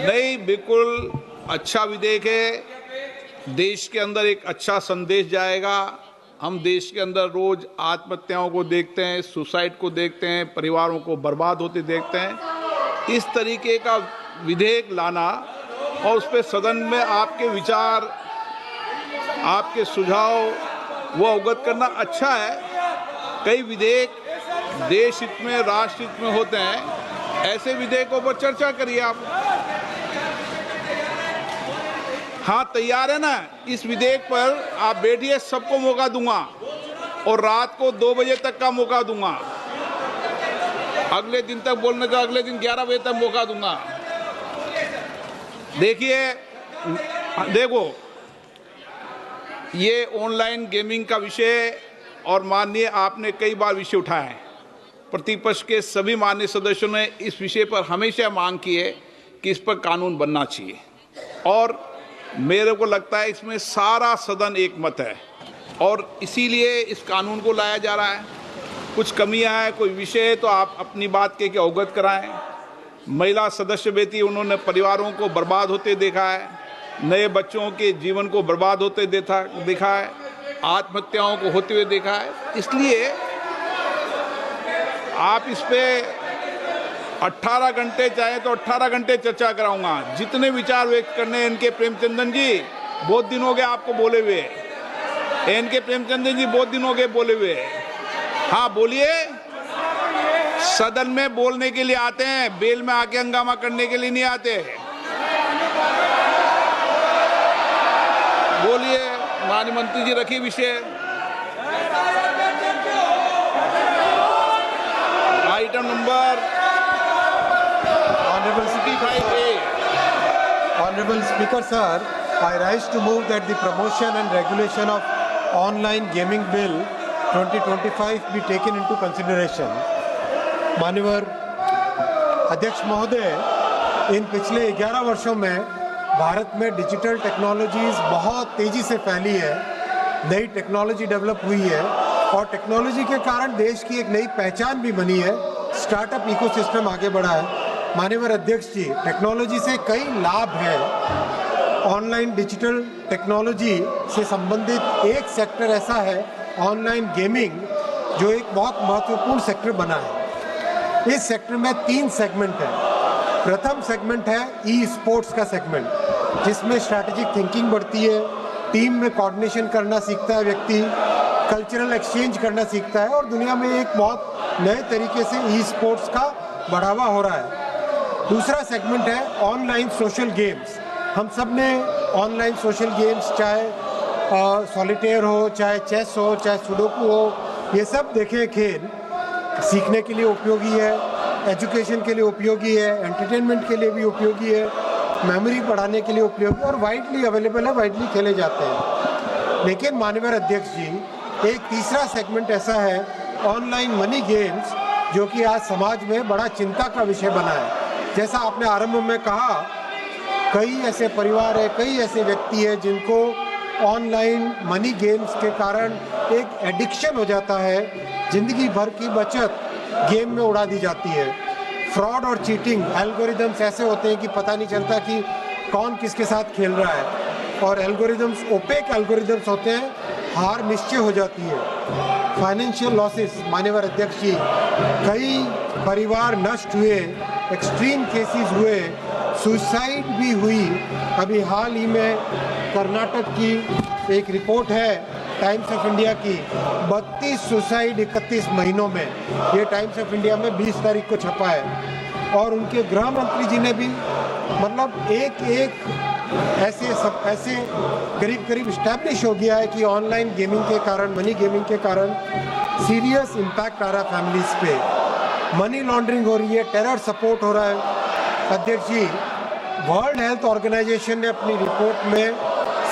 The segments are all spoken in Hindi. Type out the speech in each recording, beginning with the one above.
नहीं, बिल्कुल अच्छा विधेयक है। देश के अंदर एक अच्छा संदेश जाएगा। हम देश के अंदर रोज आत्महत्याओं को देखते हैं, सुसाइड को देखते हैं, परिवारों को बर्बाद होते देखते हैं। इस तरीके का विधेयक लाना और उस पर सदन में आपके विचार, आपके सुझाव वो अवगत करना अच्छा है। कई विधेयक देश हित में, राष्ट्र हित में होते हैं, ऐसे विधेयकों पर चर्चा करिए आप। हाँ, तैयार है ना? इस विधेयक पर आप बैठिए, सबको मौका दूंगा और रात को 2 बजे तक का मौका दूंगा। अगले दिन तक बोलने का, अगले दिन 11 बजे तक मौका दूंगा। देखो, ये ऑनलाइन गेमिंग का विषय और माननीय आपने कई बार विषय उठाया है। प्रतिपक्ष के सभी माननीय सदस्यों ने इस विषय पर हमेशा मांग की है कि इस पर कानून बनना चाहिए और मेरे को लगता है इसमें सारा सदन एक मत है और इसीलिए इस कानून को लाया जा रहा है। कुछ कमियां हैं, कोई विषय है तो आप अपनी बात के अवगत कराएं। महिला सदस्य बेटी, उन्होंने परिवारों को बर्बाद होते देखा है, नए बच्चों के जीवन को बर्बाद होते देखा है, आत्महत्याओं को होते हुए देखा है। इसलिए आप इस पे 18 घंटे चाहे तो 18 घंटे चर्चा कराऊंगा। जितने विचार व्यक्त करने इनके प्रेमचंदन जी, बहुत दिन हो गए आपको बोले हुए। इनके प्रेमचंदन जी बहुत दिन हो गए बोले हुए। हाँ बोलिए। सदन में बोलने के लिए आते हैं, बेल में आके हंगामा करने के लिए नहीं आते। बोलिए माननीय मंत्री जी, रखिए विषय। Item number Honorable Speaker Sir, I rise to move that the promotion and regulation of online gaming bill 2025 be taken into consideration. माननीय अध्यक्ष महोदय, इन पिछले 11 वर्षों में भारत में डिजिटल टेक्नोलॉजीज बहुत तेजी से फैली है, नई टेक्नोलॉजी डेवलप हुई है और टेक्नोलॉजी के कारण देश की एक नई पहचान भी बनी है, स्टार्टअप इकोसिस्टम आगे बढ़ा है। माननीय अध्यक्ष जी, टेक्नोलॉजी से कई लाभ हैं। ऑनलाइन डिजिटल टेक्नोलॉजी से संबंधित एक सेक्टर ऐसा है, ऑनलाइन गेमिंग, जो एक बहुत महत्वपूर्ण सेक्टर बना है। इस सेक्टर में 3 सेगमेंट हैं। प्रथम सेगमेंट है ई स्पोर्ट्स का सेगमेंट, जिसमें स्ट्रैटेजिक थिंकिंग बढ़ती है, टीम में कोऑर्डिनेशन करना सीखता है व्यक्ति, कल्चरल एक्सचेंज करना सीखता है और दुनिया में एक बहुत नए तरीके से ई स्पोर्ट्स का बढ़ावा हो रहा है। दूसरा सेगमेंट है ऑनलाइन सोशल गेम्स। हम सब ने ऑनलाइन सोशल गेम्स, चाहे सॉलिटेयर हो, चाहे चेस हो, चाहे सुडोकू हो, ये सब देखे खेल। सीखने के लिए उपयोगी है, एजुकेशन के लिए उपयोगी है, एंटरटेनमेंट के लिए भी उपयोगी है, मेमोरी बढ़ाने के लिए उपयोगी और वाइडली अवेलेबल है, वाइडली खेले जाते हैं। लेकिन माननीय अध्यक्ष जी, एक तीसरा सेगमेंट ऐसा है ऑनलाइन मनी गेम्स, जो कि आज समाज में बड़ा चिंता का विषय बना है। जैसा आपने आरंभ में कहा, कई ऐसे परिवार है, कई ऐसे व्यक्ति है जिनको ऑनलाइन मनी गेम्स के कारण एक एडिक्शन हो जाता है, जिंदगी भर की बचत गेम में उड़ा दी जाती है। फ्रॉड और चीटिंग, एल्गोरिदम्स ऐसे होते हैं कि पता नहीं चलता कि कौन किसके साथ खेल रहा है और एल्गोरिदम्स ओपेक एल्गोरिदम्स होते हैं, हार निश्चय हो जाती है। फाइनेंशियल लॉसेस, माननीय अध्यक्ष जी, कई परिवार नष्ट हुए, एक्सट्रीम केसेस हुए, सुसाइड भी हुई। अभी हाल ही में कर्नाटक की एक रिपोर्ट है टाइम्स ऑफ इंडिया की, 32 सुसाइड 31 महीनों में, ये टाइम्स ऑफ इंडिया में 20 तारीख को छपा है। और उनके गृह मंत्री जी ने भी, मतलब एक ऐसे करीब इस्टेब्लिश हो गया है कि ऑनलाइन गेमिंग के कारण, मनी गेमिंग के कारण सीरियस इम्पैक्ट आ रहा है फैमिलीज पे, मनी लॉन्ड्रिंग हो रही है, टेरर सपोर्ट हो रहा है। अध्यक्ष जी, वर्ल्ड हेल्थ ऑर्गेनाइजेशन ने अपनी रिपोर्ट में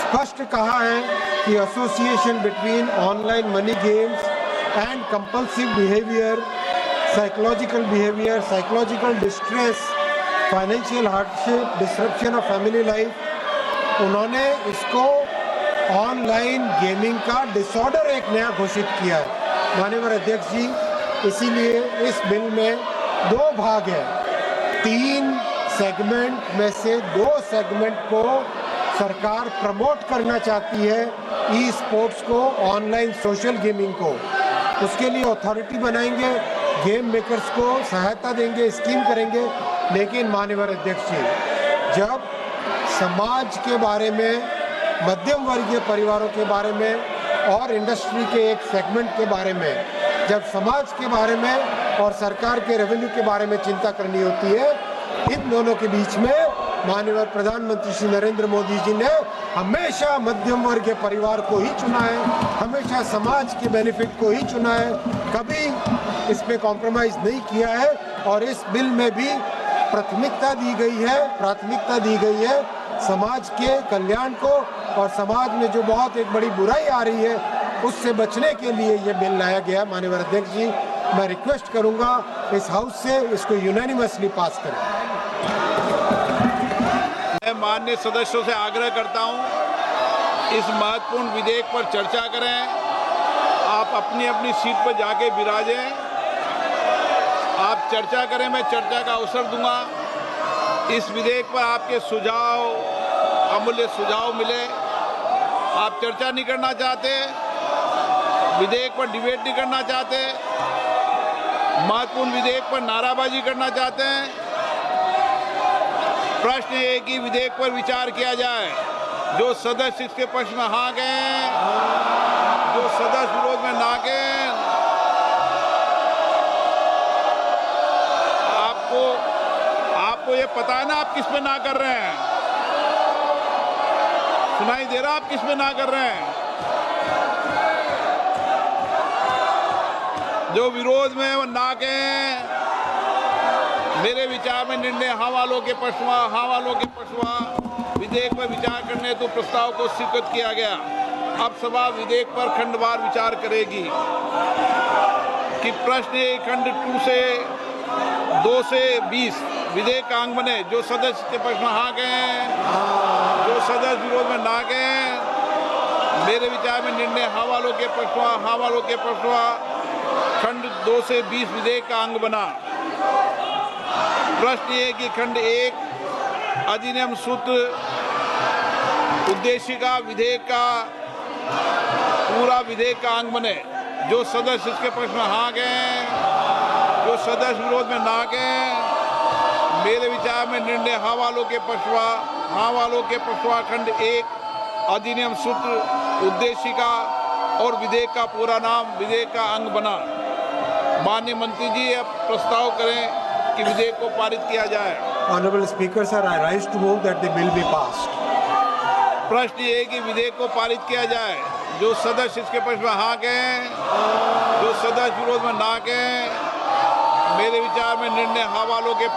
स्पष्ट कहा है कि association between online money games and compulsive behaviour, psychological distress, financial hardship, disruption of family life, उन्होंने इसको ऑनलाइन गेमिंग का डिसऑर्डर एक नया घोषित किया है। माननीय अध्यक्ष जी, इसीलिए इस बिल में 2 भाग है। 3 सेगमेंट में से 2 सेगमेंट को सरकार प्रमोट करना चाहती है, ई स्पोर्ट्स को, ऑनलाइन सोशल गेमिंग को। उसके लिए अथॉरिटी बनाएंगे, गेम मेकर्स को सहायता देंगे, स्कीम करेंगे। लेकिन माननीय अध्यक्ष जी, जब समाज के बारे में, मध्यम वर्गीय परिवारों के बारे में और इंडस्ट्री के एक सेगमेंट के बारे में, जब समाज के बारे में और सरकार के रेवेन्यू के बारे में चिंता करनी होती है, इन दोनों के बीच में माननीय प्रधानमंत्री श्री नरेंद्र मोदी जी ने हमेशा मध्यम वर्ग के परिवार को ही चुना है, हमेशा समाज के बेनिफिट को ही चुना है, कभी इसमें कॉम्प्रोमाइज नहीं किया है। और इस बिल में भी प्राथमिकता दी गई है समाज के कल्याण को, और समाज में जो बहुत एक बड़ी बुराई आ रही है उससे बचने के लिए ये बिल लाया गया। माननीय अध्यक्ष जी, मैं रिक्वेस्ट करूंगा इस हाउस से इसको यूनानिमसली पास करें। मैं माननीय सदस्यों से आग्रह करता हूं, इस महत्वपूर्ण विधेयक पर चर्चा करें। आप अपनी अपनी सीट पर जाके विराजें, आप चर्चा करें, मैं चर्चा का अवसर दूंगा। इस विधेयक पर आपके सुझाव, अमूल्य सुझाव मिले। आप चर्चा नहीं करना चाहते, विधेयक पर डिबेट नहीं करना चाहते, महत्वपूर्ण विधेयक पर नाराबाजी करना चाहते हैं। प्रश्न ये है कि विधेयक पर विचार किया जाए। जो सदस्य इसके पक्ष में हाँ गए, जो सदस्य विरोध में ना गए, आपको ये पता है ना आप किस पे ना कर रहे हैं? सुनाई दे रहा आप किस पे ना कर रहे हैं? जो विरोध में वो ना गए, मेरे विचार में निर्णय हाँ वालों के पक्षवा विधेयक पर विचार करने हेतु प्रस्ताव को स्वीकृत किया गया। अब सभा विधेयक पर खंडवार विचार करेगी। कि प्रश्न खंड 2 से 20 विधेयक का अंग बने। जो सदस्य के पक्ष में हाँ गए, जो सदस्य विरोध में ना गए, मेरे विचार में निर्णय हाँ वालों के पक्षवा खंड 2 से 20 विधेयक का अंग बना। प्रश्न ये कि खंड 1 अधिनियम सूत्र उद्देशिका विधेयक का पूरा विधेयक का अंग बने। जो सदस्य इसके पक्ष में हाँ गए, जो सदस्य विरोध में ना गए, मेरे विचार में निर्णय हाँ वालों के पक्षवा खंड 1 अधिनियम सूत्र उद्देशिका और विधेयक का पूरा नाम विधेयक का अंग बना। माननीय मंत्री जी अब प्रस्ताव करें कि विधेयक को पारित किया जाए। Honorable Speaker, sir, I rise to move that the bill be passed. प्रश्न ये है कि विधेयक को पारित किया जाए। जो सदस्य इसके पक्ष में हाँ गए, जो सदस्य विरोध में ना गए, मेरे विचार में निर्णय हाँ वालों के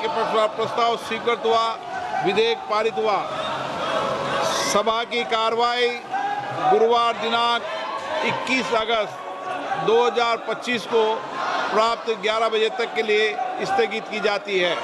पक्षवा प्रस्ताव स्वीकृत हुआ, विधेयक पारित हुआ। सभा की कार्रवाई गुरुवार दिनांक 21 अगस्त 2025 को प्राप्त 11 बजे तक के लिए स्थगित की जाती है।